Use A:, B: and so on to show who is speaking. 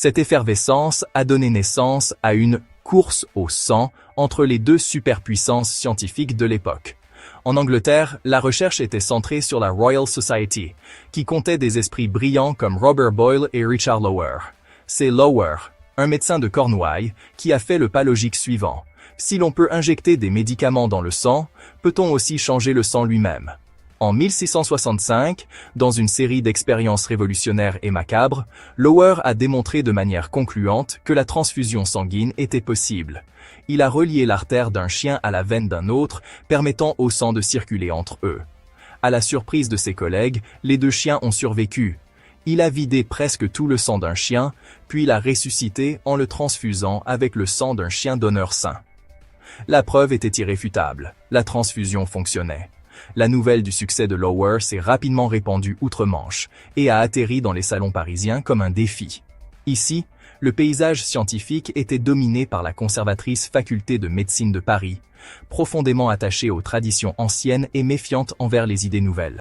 A: Cette effervescence a donné naissance à une course au sang entre les deux superpuissances scientifiques de l'époque. En Angleterre, la recherche était centrée sur la Royal Society, qui comptait des esprits brillants comme Robert Boyle et Richard Lower. C'est Lower, un médecin de Cornouailles, qui a fait le pas logique suivant. Si l'on peut injecter des médicaments dans le sang, peut-on aussi changer le sang lui-même? En 1665, dans une série d'expériences révolutionnaires et macabres, Lower a démontré de manière concluante que la transfusion sanguine était possible. Il a relié l'artère d'un chien à la veine d'un autre, permettant au sang de circuler entre eux. À la surprise de ses collègues, les deux chiens ont survécu. Il a vidé presque tout le sang d'un chien, puis l'a ressuscité en le transfusant avec le sang d'un chien donneur sain. La preuve était irréfutable, la transfusion fonctionnait. La nouvelle du succès de Lower s'est rapidement répandue outre-Manche et a atterri dans les salons parisiens comme un défi. Ici, le paysage scientifique était dominé par la conservatrice faculté de médecine de Paris, profondément attachée aux traditions anciennes et méfiante envers les idées nouvelles.